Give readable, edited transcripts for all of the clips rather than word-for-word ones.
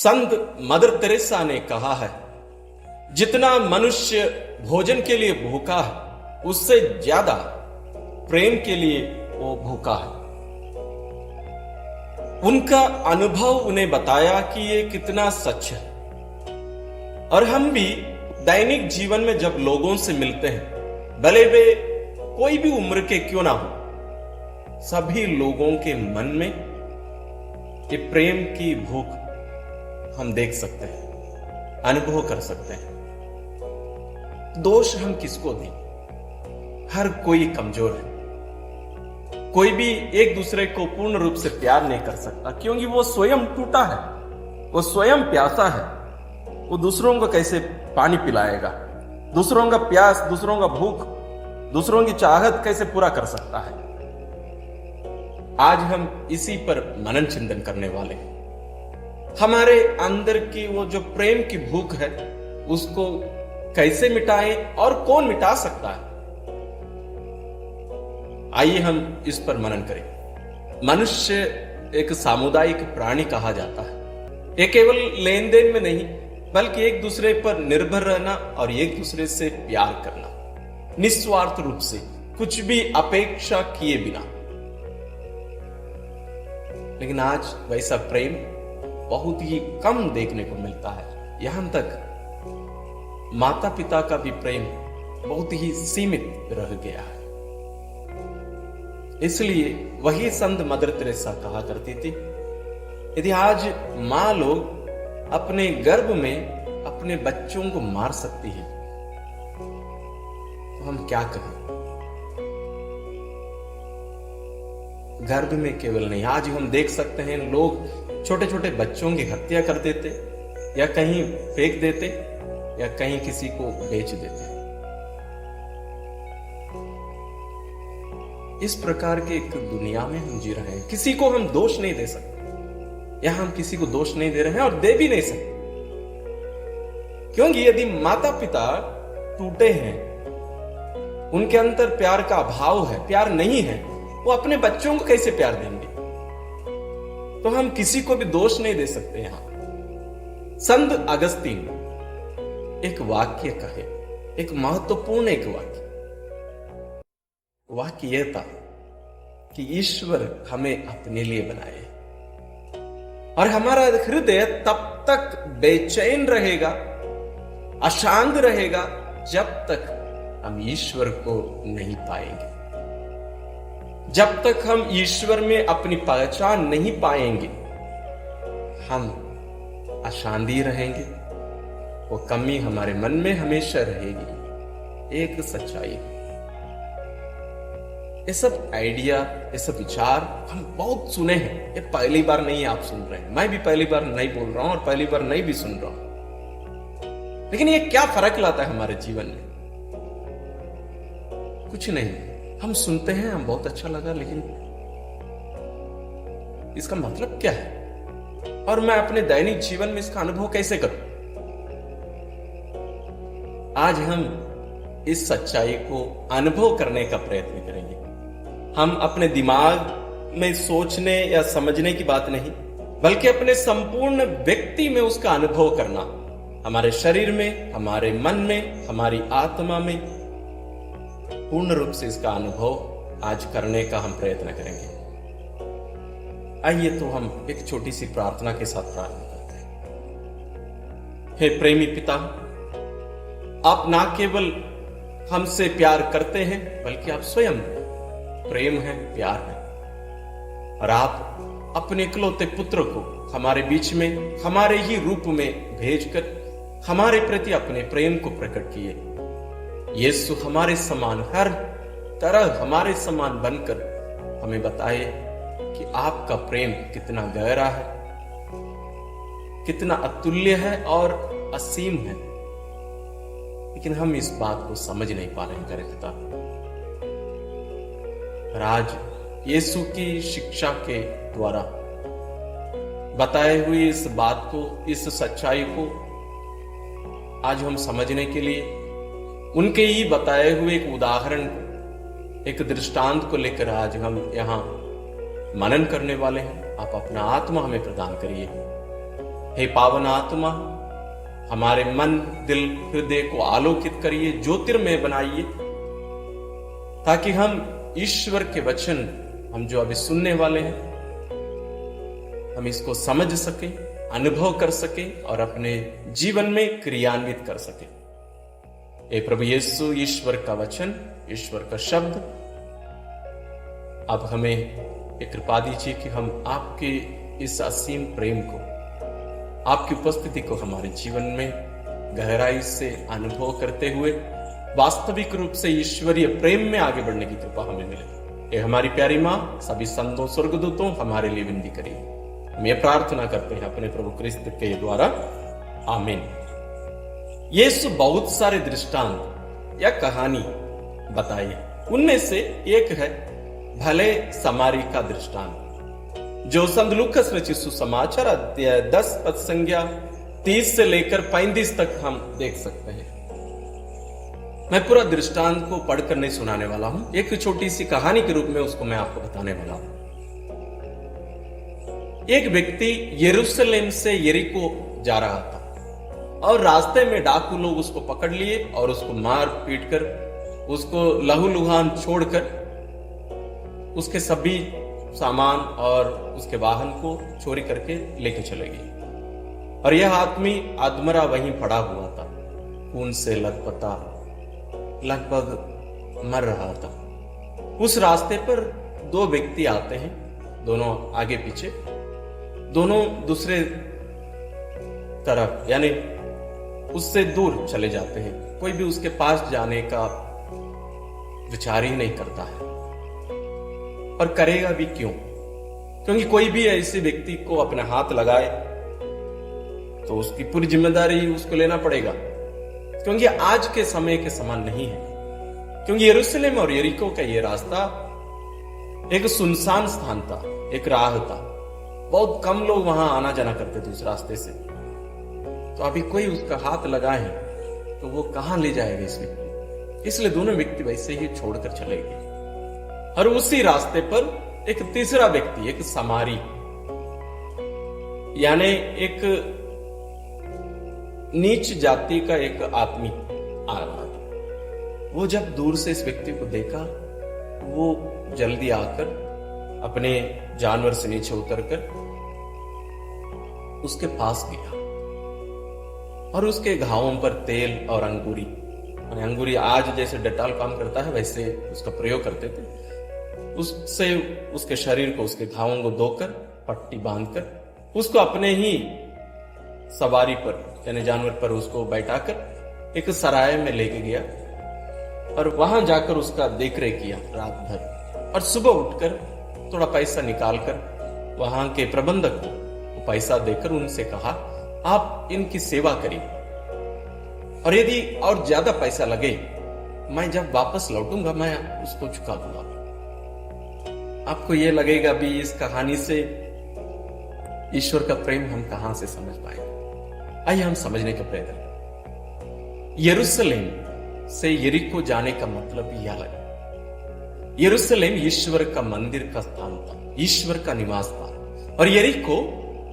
संत mother Teresa ने कहा है, जितना मनुष्य भोजन के लिए भूखा है उससे ज्यादा प्रेम के लिए वो भूखा है। उनका अनुभव उन्हें बताया कि ये कितना सच है। और हम भी दैनिक जीवन में जब लोगों से मिलते हैं, भले वे कोई भी उम्र के क्यों ना हो, सभी लोगों के मन में ये प्रेम की भूख हम देख सकते हैं, अनुभव कर सकते हैं। दोष हम किसको दें? हर कोई कमजोर है। कोई भी एक दूसरे को पूर्ण रूप से प्यार नहीं कर सकता, क्योंकि वो स्वयं टूटा है, वो स्वयं प्यासा है। वो दूसरों को कैसे पानी पिलाएगा? दूसरों का प्यास, दूसरों का भूख, दूसरों की चाहत कैसे पूरा कर सकता है? आज हम इसी पर मनन चिंतन करने वाले हैं। हमारे अंदर की वो जो प्रेम की भूख है, उसको कैसे मिटाएं और कौन मिटा सकता है? आइए हम इस पर मनन करें। मनुष्य एक सामुदायिक प्राणी कहा जाता है। ये केवल लेन देन में नहीं, बल्कि एक दूसरे पर निर्भर रहना और एक दूसरे से प्यार करना, निस्वार्थ रूप से, कुछ भी अपेक्षा किए बिना। लेकिन आज वैसा प्रेम बहुत ही कम देखने को मिलता है। यहां तक माता पिता का भी प्रेम बहुत ही सीमित रह गया है। इसलिए वही संत मदर तेरेसा कहा करती थी, यदि आज मां लोग अपने गर्भ में अपने बच्चों को मार सकती है, तो हम क्या कहें? गर्भ में केवल नहीं, आज हम देख सकते हैं लोग छोटे छोटे बच्चों की हत्या कर देते, या कहीं फेंक देते, या कहीं किसी को बेच देते। इस प्रकार के एक दुनिया में हम जी रहे हैं। किसी को हम दोष नहीं दे सकते, या हम किसी को दोष नहीं दे रहे हैं और दे भी नहीं सकते, क्योंकि यदि माता पिता टूटे हैं, उनके अंदर प्यार का अभाव है, प्यार नहीं है, वो अपने बच्चों को कैसे प्यार देंगे? तो हम किसी को भी दोष नहीं दे सकते। यहां संत अगस्तीन एक वाक्य कहे, एक महत्वपूर्ण एक वाक्य यह था कि ईश्वर हमें अपने लिए बनाए, और हमारा हृदय तब तक बेचैन रहेगा, अशांत रहेगा, जब तक हम ईश्वर को नहीं पाएंगे। जब तक हम ईश्वर में अपनी पहचान नहीं पाएंगे, हम अशांति रहेंगे। वो कमी हमारे मन में हमेशा रहेगी। एक सच्चाई, ये सब आइडिया, ये सब विचार हम बहुत सुने हैं। ये पहली बार नहीं आप सुन रहे हैं, मैं भी पहली बार नहीं बोल रहा हूं और पहली बार नहीं भी सुन रहा हूं। लेकिन ये क्या फर्क लाता है हमारे जीवन में? कुछ नहीं। हम सुनते हैं, हम बहुत अच्छा लगा, लेकिन इसका मतलब क्या है? और मैं अपने दैनिक जीवन में इसका अनुभव कैसे करूं? आज हम इस सच्चाई को अनुभव करने का प्रयत्न करेंगे। हम अपने दिमाग में सोचने या समझने की बात नहीं, बल्कि अपने संपूर्ण व्यक्ति में उसका अनुभव करना। हमारे शरीर में, हमारे मन में, हमारी आत्मा में पूर्ण रूप से इसका अनुभव आज करने का हम प्रयत्न करेंगे। आइए तो हम एक छोटी सी प्रार्थना के साथ प्रारंभ करते हैं। हे प्रेमी पिता, आप ना केवल हमसे प्यार करते हैं, बल्कि आप स्वयं प्रेम है, प्यार है। और आप अपने इकलौते पुत्र को हमारे बीच में, हमारे ही रूप में भेजकर हमारे प्रति अपने प्रेम को प्रकट किए। यीशु हमारे समान, हर तरह हमारे समान बनकर हमें बताए कि आपका प्रेम कितना गहरा है, कितना अतुल्य है और असीम है। लेकिन हम इस बात को समझ नहीं पा रहे हैं मेरे पिता। और आज यीशु की शिक्षा के द्वारा बताए हुए इस बात को, इस सच्चाई को आज हम समझने के लिए उनके ही बताए हुए एक उदाहरण, एक दृष्टांत को लेकर आज हम यहाँ मनन करने वाले हैं। आप अपना आत्मा हमें प्रदान करिए। हे पावन आत्मा, हमारे मन, दिल, हृदय को आलोकित करिए, ज्योतिर्मय बनाइए, ताकि हम ईश्वर के वचन हम जो अभी सुनने वाले हैं, हम इसको समझ सकें, अनुभव कर सकें और अपने जीवन में क्रियान्वित कर सकें। हे प्रभु यीशु, ईश्वर का वचन, ईश्वर का शब्द, अब हमें एक कृपा दीजिए कि हम आपके इस असीम प्रेम को, आपकी उपस्थिति को हमारे जीवन में गहराई से अनुभव करते हुए वास्तविक रूप से ईश्वरीय प्रेम में आगे बढ़ने की कृपा हमें मिले। ये हमारी प्यारी मां सभी संतों, स्वर्गदूतों हमारे लिए विनती करिए। हम ये प्रार्थना करते हैं अपने प्रभु क्रिस्त के द्वारा, आमीन। यीशु बहुत सारे दृष्टांत या कहानी बताई, उनमें से एक है भले समारी का दृष्टांत, जो संत लूकास रचित सुसमाचार अध्याय 10 पद संज्ञा 30 से लेकर 35 तक हम देख सकते हैं। मैं पूरा दृष्टांत को पढ़कर नहीं सुनाने वाला हूं, एक छोटी सी कहानी के रूप में उसको मैं आपको बताने वाला हूं। एक व्यक्ति यरूशलेम से यरीको जा रहा था और रास्ते में डाकू लोग उसको पकड़ लिए और उसको मार पीट कर, उसको लहूलुहान छोड़कर उसके सभी सामान और उसके वाहन को चोरी करके लेके चले गए। और यह आदमी अधमरा वहीं पड़ा हुआ था, खून से लथपथा, लगभग मर रहा था। उस रास्ते पर दो व्यक्ति आते हैं, दोनों आगे पीछे, दोनों दूसरे तरफ यानी उससे दूर चले जाते हैं। कोई भी उसके पास जाने का विचार ही नहीं करता है, और करेगा भी क्यों? क्योंकि कोई भी ऐसे व्यक्ति को अपना हाथ लगाए तो उसकी पूरी जिम्मेदारी उसको लेना पड़ेगा, क्योंकि आज के समय के समान नहीं है। क्योंकि यरूशलेम और यरीको का यह रास्ता एक सुनसान स्थान था, एक राह था, बहुत कम लोग वहां आना जाना करते थे उस रास्ते से। तो अभी कोई उसका हाथ लगाए तो वो कहां ले जाएगा इस व्यक्ति? इसलिए दोनों व्यक्ति वैसे ही छोड़कर चले गए। और उसी रास्ते पर एक तीसरा व्यक्ति, एक समारी यानी एक नीच जाति का एक आदमी आ रहा था। वो जब दूर से इस व्यक्ति को देखा, वो जल्दी आकर अपने जानवर से नीचे उतरकर उसके पास गया और उसके घावों पर तेल और अंगूरी, अंगूरी आज जैसे डेटॉल काम करता है वैसे उसका प्रयोग करते थे, उससे उसके शरीर को, उसके घावों को धोकर पट्टी बांधकर उसको अपने ही सवारी पर यानी जानवर पर उसको बैठाकर एक सराय में लेके गया और वहां जाकर उसका देखरेख किया रात भर। और सुबह उठकर थोड़ा पैसा निकालकर वहां के प्रबंधक को पैसा देकर उनसे कहा, आप इनकी सेवा करिए और यदि और ज्यादा पैसा लगे मैं जब वापस लौटूंगा मैं उसको चुका दूंगा। आपको यह लगेगा भी इस कहानी से ईश्वर का प्रेम हम कहां से समझ पाएंगे। आइए हम समझने का प्रयत्न करें। यरूशलेम से यरीको जाने का मतलब यह लगा। यरूशलेम ईश्वर का मंदिर का स्थान था, ईश्वर का निवास था, और यरीको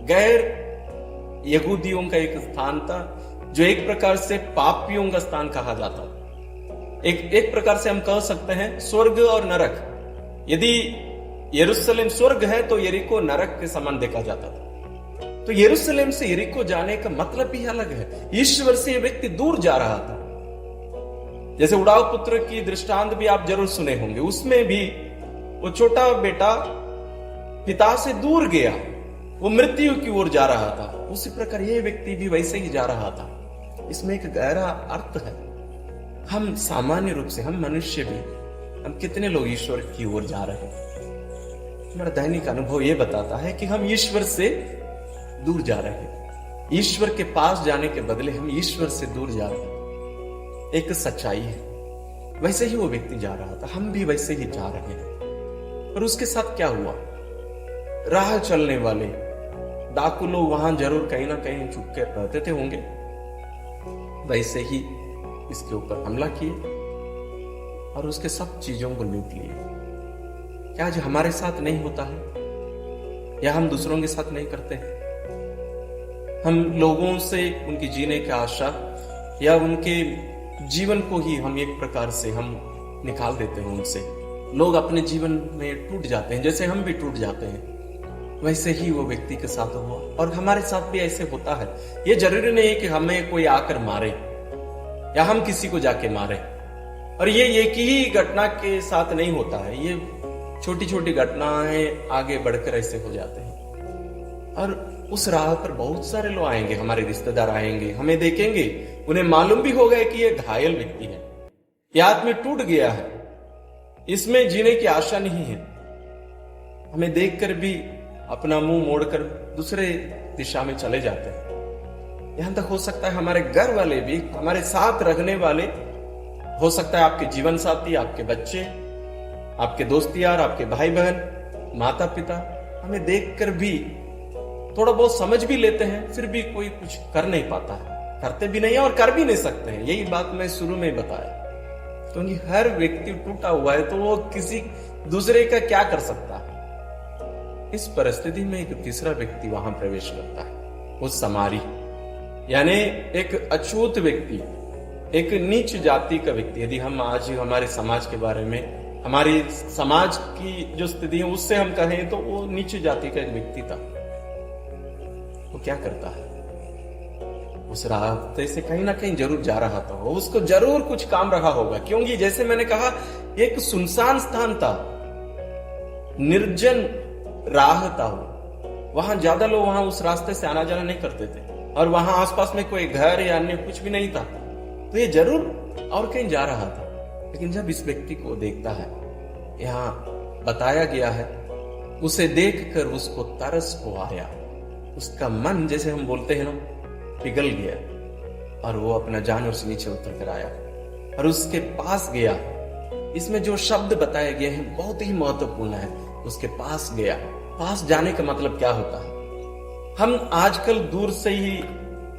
गैर यहूदियों का एक स्थान था, जो एक प्रकार से पापियों का स्थान कहा जाता। एक प्रकार से हम कह सकते हैं स्वर्ग और नरक। यदि यरूशलेम स्वर्ग है तो यरीको नरक के समान देखा जाता था। तो यरूशलेम से यरीको जाने का मतलब ही अलग है। ईश्वर से यह व्यक्ति दूर जा रहा था। जैसे उड़ाव पुत्र की दृष्टांत भी आप जरूर सुने होंगे, उसमें भी वो छोटा बेटा पिता से दूर गया, वो मृत्यु की ओर जा रहा था। उसी प्रकार यह व्यक्ति भी वैसे ही जा रहा था। इसमें एक गहरा अर्थ है। हम सामान्य रूप से, हम मनुष्य भी, हम कितने लोग ईश्वर की ओर जा रहे हैं? हमारा दैनिक अनुभव यह बताता है कि हम ईश्वर से दूर जा रहे हैं। ईश्वर के पास जाने के बदले हम ईश्वर से दूर जा रहे हैं। एक सच्चाई है। वैसे ही वो व्यक्ति जा रहा था, हम भी वैसे ही जा रहे हैं। और उसके साथ क्या हुआ? राह चलने वाले डाकू लोग वहां जरूर कहीं ना कहीं छुप के रहते थे होंगे, वैसे ही इसके ऊपर हमला किए और उसके सब चीजों को लूट लिए। क्या आज हमारे साथ नहीं होता है? या हम दूसरों के साथ नहीं करते हैं? हम लोगों से उनकी जीने की आशा या उनके जीवन को ही हम एक प्रकार से हम निकाल देते हैं उनसे। लोग अपने जीवन में टूट जाते हैं, जैसे हम भी टूट जाते हैं, वैसे ही वो व्यक्ति के साथ हुआ और हमारे साथ भी ऐसे होता है। ये जरूरी नहीं है कि हमें कोई आकर मारे या हम किसी को जाके मारे, और ये एक ही घटना के साथ नहीं होता है, ये छोटी छोटी घटनाएं आगे बढ़कर ऐसे हो जाते हैं। और उस राह पर बहुत सारे लोग आएंगे, हमारे रिश्तेदार आएंगे, हमें देखेंगे, उन्हें मालूम भी होगा कि ये घायल व्यक्ति है, ये आदमी टूट गया है, इसमें जीने की आशा नहीं है। हमें देखकर भी अपना मुंह मोड़कर दूसरे दिशा में चले जाते हैं। यहां तक हो सकता है हमारे घर वाले भी, हमारे साथ रहने वाले, हो सकता है आपके जीवन साथी, आपके बच्चे, आपके दोस्त यार, आपके भाई बहन, माता पिता, हमें देखकर भी थोड़ा बहुत समझ भी लेते हैं, फिर भी कोई कुछ कर नहीं पाता है, करते भी नहीं है और कर भी नहीं सकते हैं। यही बात मैं शुरू में बताया, क्योंकि हर व्यक्ति टूटा हुआ है तो वो किसी दूसरे का क्या कर सकता है। इस परिस्थिति में एक तीसरा व्यक्ति वहां प्रवेश करता है, वो समारी, यानी एक अछूत व्यक्ति, एक नीच जाति का व्यक्ति। यदि हम आज हमारे समाज के बारे में, हमारी समाज की जो स्थिति है उससे हम कहें तो वो नीच जाति का एक व्यक्ति था। वो क्या करता है, उस रास्ते से कहीं ना कहीं जरूर जा रहा था, उसको जरूर कुछ काम रहा होगा, क्योंकि जैसे मैंने कहा एक सुनसान स्थान था, निर्जन राह था, वहां ज्यादा लोग वहां उस रास्ते से आना जाना नहीं करते थे, और वहां आसपास में कोई घर या अन्य कुछ भी नहीं था, तो ये जरूर और कहीं जा रहा था। लेकिन जब इस व्यक्ति को देखता है, यहां बताया गया है, उसे देखकर उसको तरस को आया, उसका मन, जैसे हम बोलते हैं ना, पिघल गया, और वो अपना जानवर से नीचे उतर कर आया और उसके पास गया। इसमें जो शब्द बताए गए हैं बहुत ही महत्वपूर्ण है, उसके पास गया। पास जाने का मतलब क्या होता है? हम आजकल दूर से ही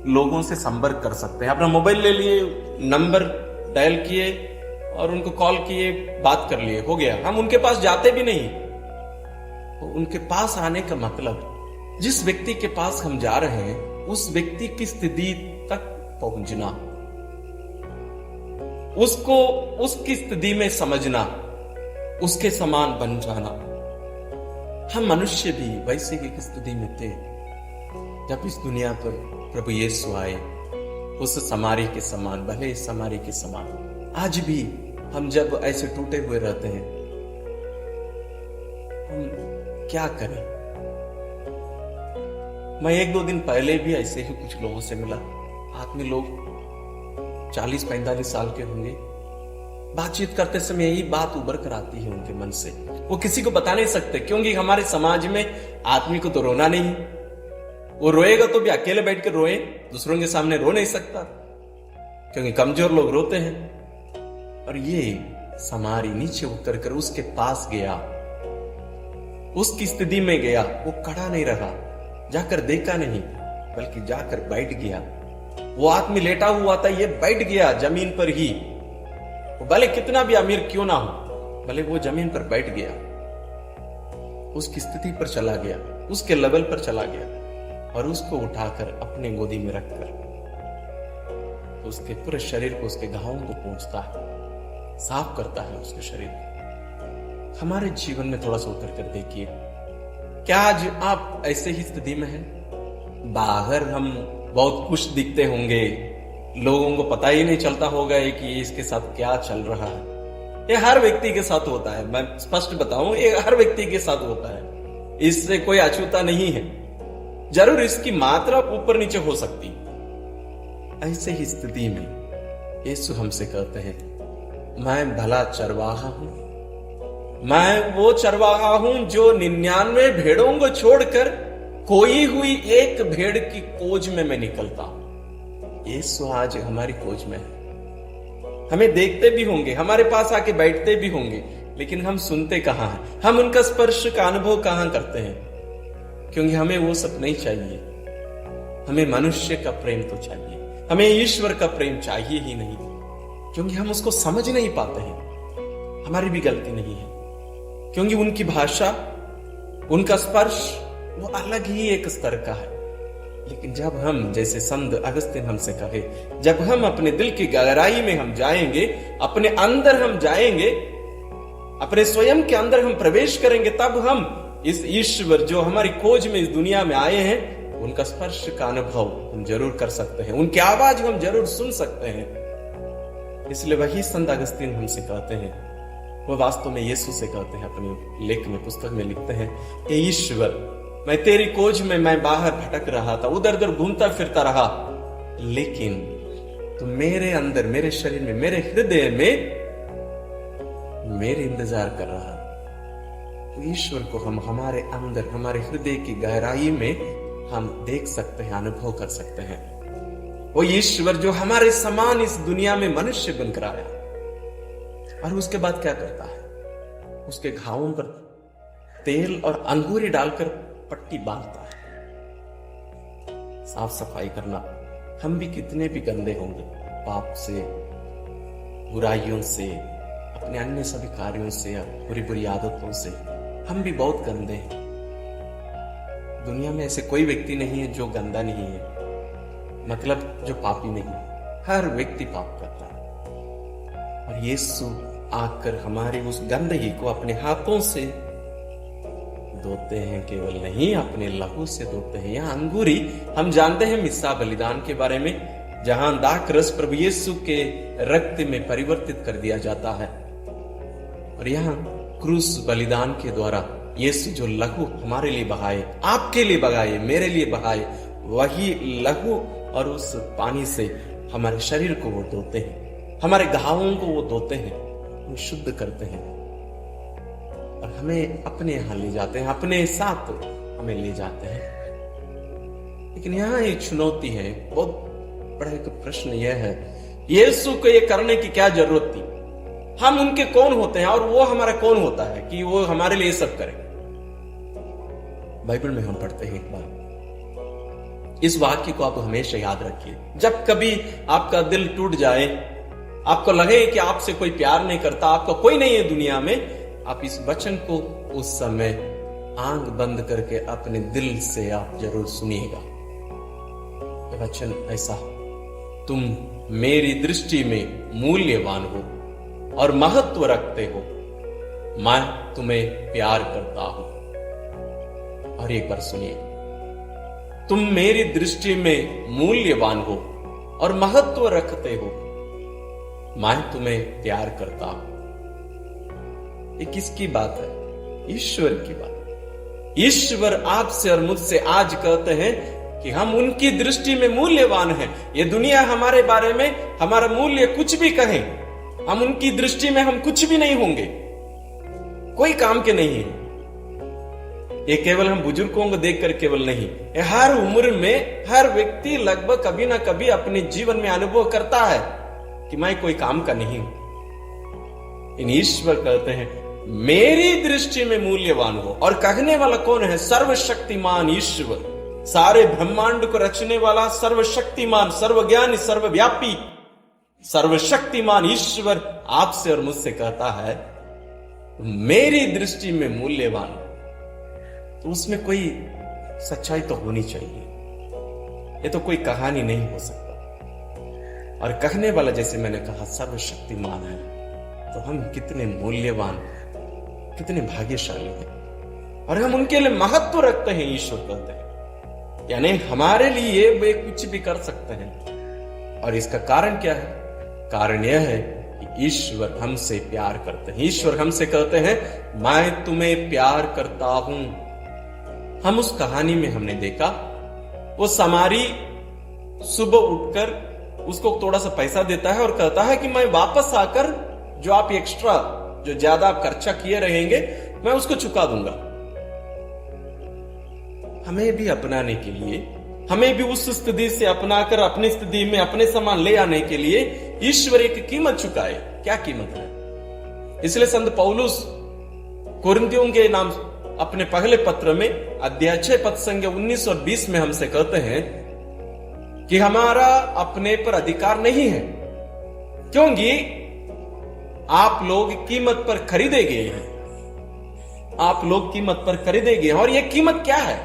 लोगों से संपर्क कर सकते हैं, अपना मोबाइल ले लिए, नंबर डायल किए और उनको कॉल किए, बात कर लिए, हो गया। हम उनके पास जाते भी नहीं। तो उनके पास आने का मतलब, जिस व्यक्ति के पास हम जा रहे हैं उस व्यक्ति की स्थिति तक पहुंचना, उसको उसकी स्थिति में समझना, उसके समान बन जाना। हम मनुष्य भी वैसे ही एक स्थिति में थे जब इस दुनिया पर प्रभु यीशु आए, उस समारी के समान, भले इस समारी के समान। आज भी हम जब ऐसे टूटे हुए रहते हैं, हम क्या करें? मैं 1-2 दिन पहले भी ऐसे ही कुछ लोगों से मिला, आदमी लोग 40-45 साल के होंगे। बातचीत करते समय यही बात उभर कर आती है उनके मन से, वो किसी को बता नहीं सकते, क्योंकि हमारे समाज में आदमी को तो रोना नहीं, वो रोएगा तो भी अकेले बैठ कर रोए, दूसरों के सामने रो नहीं सकता, क्योंकि कमजोर लोग रोते हैं। और ये समारी नीचे उतर कर उसके पास गया, उसकी स्थिति में गया, वो खड़ा नहीं रहा, जाकर देखा नहीं, बल्कि जाकर बैठ गया। वो आदमी लेटा हुआ था, ये बैठ गया जमीन पर ही, वो भले कितना भी अमीर क्यों ना हो, भले वो जमीन पर बैठ गया, उसकी स्थिति पर चला गया, उसके लेवल पर चला गया, और उसको उठाकर अपने गोदी में रखकर तो उसके पूरे शरीर को, उसके घावों को पोंछता है, साफ करता है उसके शरीर को। हमारे जीवन में थोड़ा सा उतर कर देखिए, क्या आज आप ऐसे ही स्थिति में हैं? बाहर हम बहुत खुश दिखते होंगे, लोगों को पता ही नहीं चलता होगा कि इसके साथ क्या चल रहा है। ये हर व्यक्ति के साथ होता है, मैं स्पष्ट बताऊं, ये हर व्यक्ति के साथ होता है, इससे कोई अछूता नहीं है। जरूर इसकी मात्रा ऊपर नीचे हो सकती। ऐसे ही स्थिति में यीशु हमसे कहते हैं, मैं भला चरवाहा हूं, मैं वो चरवाहा हूं जो 99 भेड़ों को छोड़कर खोई हुई एक भेड़ की खोज में मैं निकलता हूं। यीशु आज हमारी खोज में है। हमें देखते भी होंगे, हमारे पास आके बैठते भी होंगे, लेकिन हम सुनते कहां हैं, हम उनका स्पर्श का अनुभव कहां करते हैं? क्योंकि हमें वो सब नहीं चाहिए, हमें मनुष्य का प्रेम तो चाहिए, हमें ईश्वर का प्रेम चाहिए ही नहीं, क्योंकि हम उसको समझ नहीं पाते हैं। हमारी भी गलती नहीं है, क्योंकि उनकी भाषा, उनका स्पर्श वो अलग ही एक स्तर का है। लेकिन जब हम, जैसे संत अगस्तीन हमसे कहे, जब हम अपने दिल की गहराई में हम जाएंगे, अपने अंदर हम जाएंगे, अपने स्वयं के अंदर हम प्रवेश करेंगे, तब हम इस ईश्वर जो हमारी खोज में इस दुनिया में आए हैं, उनका स्पर्श का अनुभव हम जरूर कर सकते हैं, उनकी आवाज हम जरूर सुन सकते हैं। इसलिए वही संत अगस्तीन हमसे कहते हैं, वो वास्तव में यीशु से कहते हैं, अपनी लेख में, पुस्तक में लिखते हैं, हे ईश्वर, मैं तेरी खोज में मैं बाहर भटक रहा था, उधर उधर घूमता फिरता रहा, लेकिन तुम मेरे अंदर, मेरे शरीर में, मेरे हृदय में मेरे इंतजार कर रहा। तो ईश्वर को हम हमारे अंदर, हमारे हृदय की गहराई में हम देख सकते हैं, अनुभव कर सकते हैं। वो ईश्वर जो हमारे समान इस दुनिया में मनुष्य बनकर आया, और उसके बाद क्या करता है, उसके घावों पर तेल और अंगूरी डालकर पट्टी बांधता है। साफ सफाई करना, हम भी कितने भी गंदे होंगे, पाप से, बुराइयों से, अपने अन्य सभी कार्यों से, बुरी बुरी आदतों से, हम भी बहुत गंदे हैं। दुनिया में ऐसे कोई व्यक्ति नहीं है जो गंदा नहीं है, मतलब जो पापी नहीं है। हर व्यक्ति पाप करता है, और यीशु आकर हमारे उस गंदगी को अपने हाथों से धोते हैं, केवल नहीं अपने लहू से धोते हैं। यहाँ अंगूरी, हम जानते हैं मिस्सा बलिदान के बारे में, जहां दाख रस प्रभु यीशु के रक्त में परिवर्तित कर दिया जाता है, और यहाँ क्रूस बलिदान के द्वारा यीशु जो लहू हमारे लिए बहाए, आपके लिए बहाए, मेरे लिए बहाए, वही लहू और उस पानी से हमारे शरीर को वो धोते हैं, हमारे घावों को वो धोते हैं, वो शुद्ध करते हैं, और हमें अपने यहां ले जाते हैं, अपने साथ हमें ले जाते हैं। लेकिन यहाँ एक चुनौती है, बहुत बड़ा एक प्रश्न यह है, यीशु को ये करने की क्या जरूरत थी? हम उनके कौन होते हैं और वो हमारा कौन होता है कि वो हमारे लिए सब करे? बाइबल में हम पढ़ते हैं एक बार, इस वाक्य को आप हमेशा याद रखिए। जब कभी आपका दिल टूट जाए, आपको लगे कि आपसे कोई प्यार नहीं करता, आपका कोई नहीं है दुनिया में, आप इस वचन को उस समय आंख बंद करके अपने दिल से आप जरूर सुनिएगा। वचन ऐसा, तुम मेरी दृष्टि में मूल्यवान हो और महत्व रखते हो, मैं तुम्हें प्यार करता हूं। और एक बार सुनिए, तुम मेरी दृष्टि में मूल्यवान हो और महत्व रखते हो, मैं तुम्हें प्यार करता हूं। ये किसकी बात है? ईश्वर की बात। ईश्वर आपसे और मुझसे आज कहते हैं कि हम उनकी दृष्टि में मूल्यवान हैं। ये दुनिया हमारे बारे में हमारा मूल्य कुछ भी कहे, हम उनकी दृष्टि में हम कुछ भी नहीं होंगे, कोई काम के नहीं है। ये केवल हम बुजुर्गों को देखकर केवल नहीं, हर उम्र में हर व्यक्ति लगभग कभी ना कभी अपने जीवन में अनुभव करता है कि मैं कोई काम का नहीं हूं। इन ईश्वर कहते हैं मेरी दृष्टि में मूल्यवान हो, और कहने वाला कौन है? सर्वशक्तिमान ईश्वर, सारे ब्रह्मांड को रचने वाला सर्वशक्तिमान, सर्वज्ञानी, सर्वव्यापी, सर्वशक्तिमान ईश्वर आपसे और मुझसे कहता है मेरी दृष्टि में मूल्यवान। तो उसमें कोई सच्चाई तो होनी चाहिए, ये तो कोई कहानी नहीं हो सकता। और कहने वाला, जैसे मैंने कहा, सर्वशक्तिमान है, तो हम कितने मूल्यवान, कितने भाग्यशाली हैं, और हम उनके लिए महत्व रखते हैं। ईश्वर कहते हैं, यानी हमारे लिए वे कुछ भी कर सकते हैं। और इसका कारण क्या है? कारण यह है कि ईश्वर हमसे प्यार करते हैं। ईश्वर हमसे कहते हैं मैं तुम्हें प्यार करता हूं। हम उस कहानी में हमने देखा, वो समारी सुबह उठकर उसको थोड़ा सा पैसा देता है और कहता है कि मैं वापस आकर जो आप एक्स्ट्रा, जो ज्यादा आप खर्चा किए रहेंगे, मैं उसको चुका दूंगा। हमें भी अपनाने के लिए, हमें भी उस स्थिति से अपनाकर अपनी स्थिति में अपने समान ले आने के लिए ईश्वर एक कीमत चुकाए। क्या कीमत है? इसलिए संत पौलुस कुरिन्थियों के नाम अपने पहले पत्र में अध्याय 6 पद संख्या 19 और 20 में हमसे कहते हैं कि हमारा अपने पर अधिकार नहीं है, क्योंकि आप लोग कीमत पर खरीदे गए हैं। आप लोग कीमत पर खरीदे गए हैं। और यह कीमत क्या है?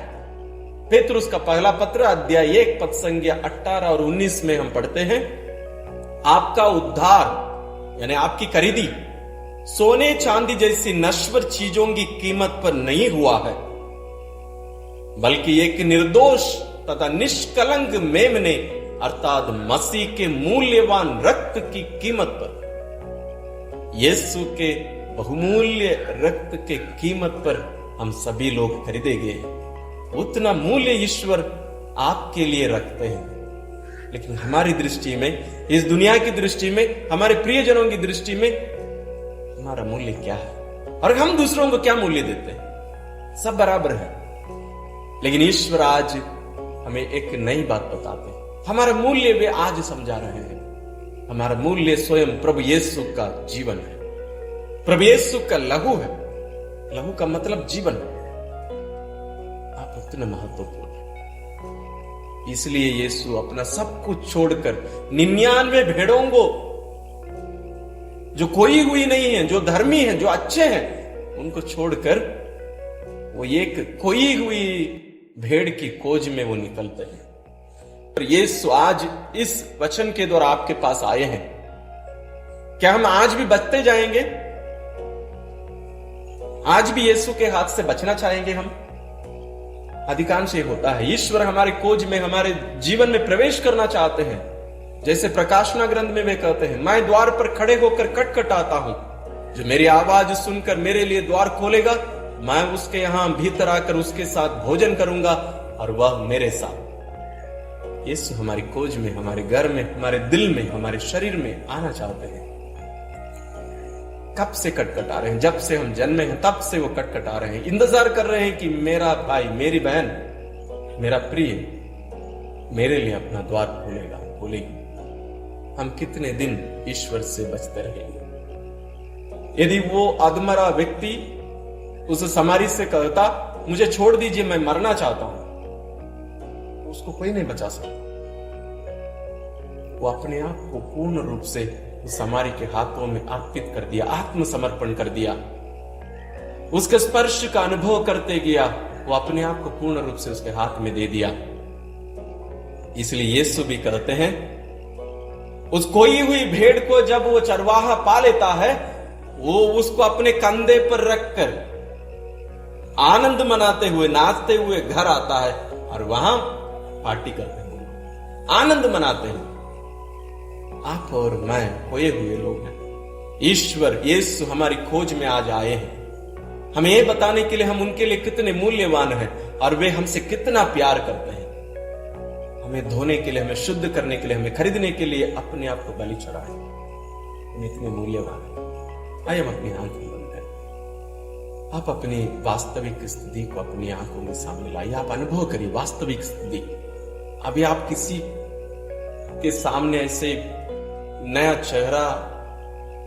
पेतरुस का पहला पत्र अध्याय 1 पद संख्या 18 और 19 में हम पढ़ते हैं, आपका उद्धार यानी आपकी खरीदी सोने चांदी जैसी नश्वर चीजों की कीमत पर नहीं हुआ है, बल्कि एक निर्दोष तथा निष्कलंक मेमने अर्थात मसीह के मूल्यवान रक्त की कीमत पर, यीशु के बहुमूल्य रक्त के कीमत पर हम सभी लोग खरीदे गए। उतना मूल्य ईश्वर आपके लिए रखते हैं, लेकिन हमारी दृष्टि में, इस दुनिया की दृष्टि में, हमारे प्रियजनों की दृष्टि में हमारा मूल्य क्या है और हम दूसरों को क्या मूल्य देते हैं? सब बराबर है। लेकिन ईश्वर आज हमें एक नई बात बताते हैं। हमारा मूल्य वे आज समझा रहे हैं। हमारा मूल्य स्वयं प्रभु यीशु का जीवन है, प्रभु यीशु का लहू है। लहू का मतलब जीवन। आप उतने महत्वपूर्ण हैं, इसलिए यीशु अपना सब कुछ छोड़कर 99 भेड़ों को, जो खोई हुई नहीं है, जो धर्मी हैं, जो अच्छे हैं, उनको छोड़कर वो एक खोई हुई भेड़ की खोज में वो निकलते हैं। और यीशु आज इस वचन के द्वारा आपके पास आए हैं। क्या हम आज भी बचते जाएंगे? आज भी यीशु के हाथ से बचना चाहेंगे हम? अधिकांश ये होता है, ईश्वर हमारे खोज में, हमारे जीवन में प्रवेश करना चाहते हैं। जैसे प्रकाशना ग्रंथ में वे कहते हैं, मैं द्वार पर खड़े होकर खटखटाता हूं, जो मेरी आवाज सुनकर मेरे लिए द्वार खोलेगा, मैं उसके यहां भीतर आकर उसके साथ भोजन करूंगा और वह मेरे साथ। यीशु हमारी खोज में, हमारे घर में, हमारे दिल में, हमारे शरीर में आना चाहते हैं। कब से खटखटा रहे हैं? जब से हम जन्मे हैं तब से वो खटखटा रहे हैं, इंतजार कर रहे हैं कि मेरा भाई, मेरी बहन, मेरा प्रिय मेरे लिए अपना द्वार खोलेगा, खोलेगी। हम कितने दिन ईश्वर से बचते रहेंगे? यदि वो अधमरा व्यक्ति उस समारी से कहता, मुझे छोड़ दीजिए, मैं मरना चाहता हूं, उसको कोई नहीं बचा सकता। वो अपने आप को पूर्ण रूप से उस समारी के हाथों में अर्पित कर दिया, आत्मसमर्पण कर दिया, उसके स्पर्श का अनुभव करते गया। वो अपने आप को पूर्ण रूप से उसके हाथ में दे दिया। इसलिए यीशु भी कहते हैं, उस खोई हुई भेड़ को जब वो चरवाहा पा लेता है, वो उसको अपने कंधे पर रखकर आनंद मनाते हुए, नाचते हुए घर आता है और वहां पार्टी करते हैं, आनंद मनाते हैं। आप और मैं खोए हुए लोग हैं। ईश्वर यीशु हमारी खोज में आज आए हैं, हमें यह बताने के लिए हम उनके लिए कितने मूल्यवान हैं और वे हमसे कितना प्यार करते हैं। हमें धोने के लिए, हमें शुद्ध करने के लिए, हमें खरीदने के लिए अपने आप को बलि चढ़ाए। हम इतने मूल्यवान हैं। आइए हम अपनी आंखें बंद करें। आप अपनी वास्तविक स्थिति को अपनी आंखों के सामने लाइए। आप अनुभव करिए वास्तविक स्थिति। अभी आप किसी के सामने ऐसे नया चेहरा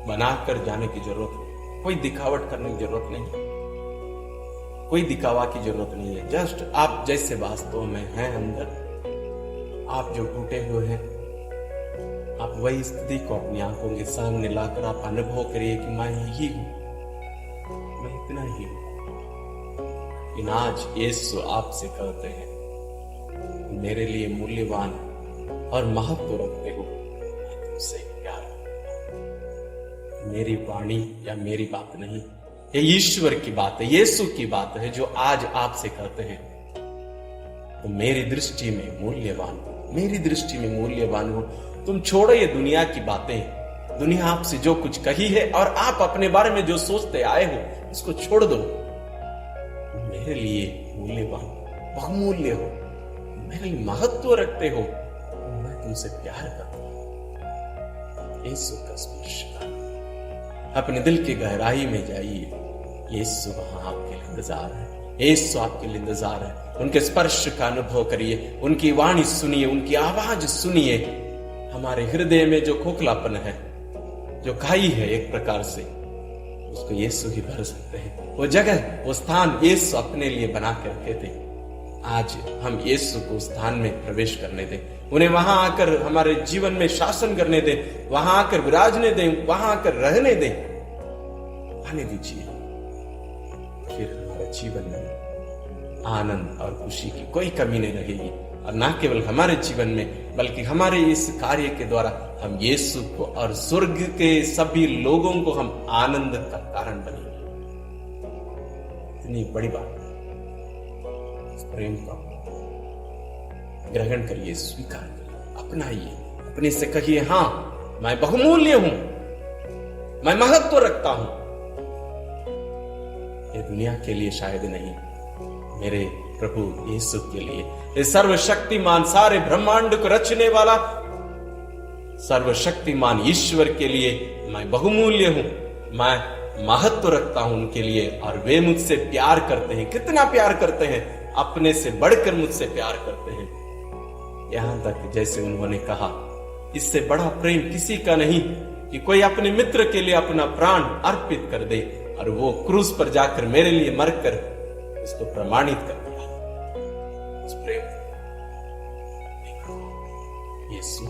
बनाकर जाने की जरूरत नहीं, कोई दिखावट करने की जरूरत नहीं, कोई दिखावा की जरूरत नहीं है। जस्ट आप जैसे वास्तव में हैं अंदर, आप जो टूटे हुए हैं, आप वही स्थिति को अपनी आंखों के सामने लाकर आप अनुभव करिए कि मैं यही हूं, मैं इतना ही हूं। लेकिन आज यीशु आपसे कहते हैं, मेरे लिए मूल्यवान और महत्व रखते हो, तुमसे प्यार। मेरी वाणी या मेरी बात नहीं, ये ईश्वर की बात है, यीशु की बात है जो आज आपसे कहते हैं, तो मेरी दृष्टि में मूल्यवान हो, मेरी दृष्टि में मूल्यवान हो। तुम छोड़ो ये दुनिया की बातें, दुनिया आपसे जो कुछ कही है और आप अपने बारे में जो सोचते आए हो, उसको छोड़ दो। मेरे लिए मूल्यवान, बहुमूल्य हो, मेरे लिए महत्व रखते हो, मैं तुमसे प्यार करता हूं। यीशु का स्पर्श करो, अपने दिल की गहराई में जाइए। यीशु वहां आपके लिए इंतजार है, यीशु आपके लिए इंतजार है। उनके स्पर्श का अनुभव करिए, उनकी वाणी सुनिए, उनकी आवाज सुनिए। हमारे हृदय में जो खोखलापन है, जो खाई है एक प्रकार से, उसको यीशु ही भर सकते हैं। वो जगह, वो स्थान यीशु अपने लिए बना के रखे थे। आज हम यीशु को स्थान में प्रवेश करने दें, उन्हें वहां आकर हमारे जीवन में शासन करने दें, वहां आकर विराजने दें, वहां आकर रहने दें, आने दीजिए। फिर हमारे जीवन में आनंद और खुशी की कोई कमी नहीं रहेगी। और ना केवल हमारे जीवन में बल्कि हमारे इस कार्य के द्वारा हम यीशु को और स्वर्ग के सभी लोगों को हम आनंद का कारण बनेंगे। इतनी बड़ी बात, इस प्रेम को ग्रहण करिए, स्वीकार करिए, अपनाइए, अपने से कहिए, हाँ मैं बहुमूल्य हूं, मैं महत्व रखता हूं। ये दुनिया के लिए शायद नहीं, मेरे प्रभु यीशु के लिए, ये सर्वशक्तिमान सारे ब्रह्मांड को रचने वाला सर्वशक्तिमान ईश्वर के लिए मैं बहुमूल्य हूं, मैं महत्व रखता हूं उनके लिए। और वे मुझसे प्यार करते हैं। कितना प्यार करते हैं, अपने से बढ़कर मुझसे प्यार करते हैं। यहां तक जैसे उन्होंने कहा, इससे बड़ा प्रेम किसी का नहीं कि कोई अपने मित्र के लिए अपना प्राण अर्पित कर दे। और वो क्रूस पर जाकर मेरे लिए मरकर इसको प्रमाणित कर दिया, इस प्रेम। यीशु,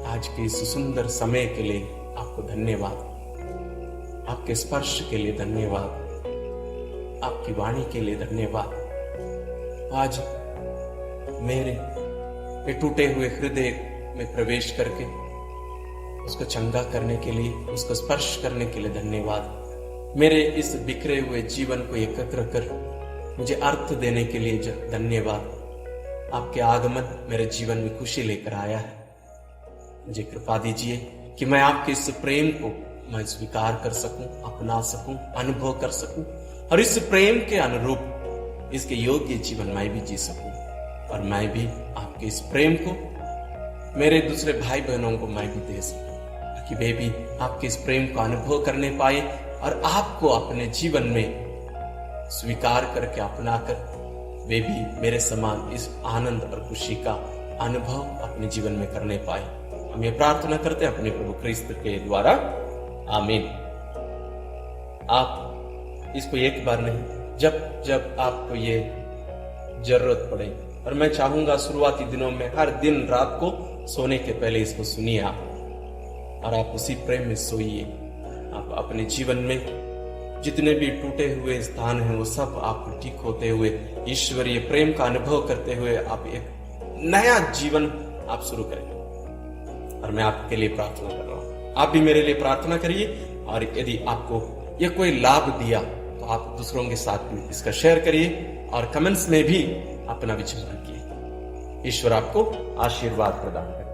आज के इस सुंदर समय के लिए आपको धन्यवाद, आपके स्पर्श के लिए धन्यवाद, आपकी वाणी के लिए धन्यवाद। आज मेरे ये टूटे हुए हृदय में प्रवेश करके उसको चंगा करने के लिए, उसको स्पर्श करने के लिए धन्यवाद। मेरे इस बिखरे हुए जीवन को एकत्र कर मुझे अर्थ देने के लिए धन्यवाद। आपके आगमन मेरे जीवन में खुशी लेकर आया है। मुझे कृपा दीजिए कि मैं आपके इस प्रेम को मैं स्वीकार कर सकूं, अपना सकूं, अनुभव कर सकूं और इस प्रेम के अनुरूप इसके योग्य जीवन मैं भी जी सकूं। और मैं भी आपके इस प्रेम को मेरे दूसरे भाई बहनों को मैं भी दे सकूं, ताकि वे भी आपके इस प्रेम को अनुभव करने पाए और आपको अपने जीवन में स्वीकार करके अपनाकर वे भी मेरे समान इस आनंद और खुशी का अनुभव अपने जीवन में करने पाए। हम ये प्रार्थना करते हैं अपने प्रभु क्रिस्त के द्वारा, आमीन। आप इसको एक बार नहीं, जब जब आपको ये जरूरत पड़े, और मैं चाहूंगा शुरुआती दिनों में हर दिन रात को सोने के पहले इसको सुनिए आप, और आप उसी प्रेम में सोइए। आप अपने जीवन में जितने भी टूटे हुए स्थान हैं वो सब आप ठीक होते हुए, ईश्वरीय प्रेम का अनुभव करते हुए आप एक नया जीवन आप शुरू करेंगे। और मैं आपके लिए प्रार्थना कर रहा हूं, आप भी मेरे लिए प्रार्थना करिए। और यदि आपको ये कोई लाभ दिया तो आप दूसरों के साथ भी इसका शेयर करिए और कमेंट्स में भी अपना विचार रखिए। ईश्वर आपको आशीर्वाद प्रदान करे।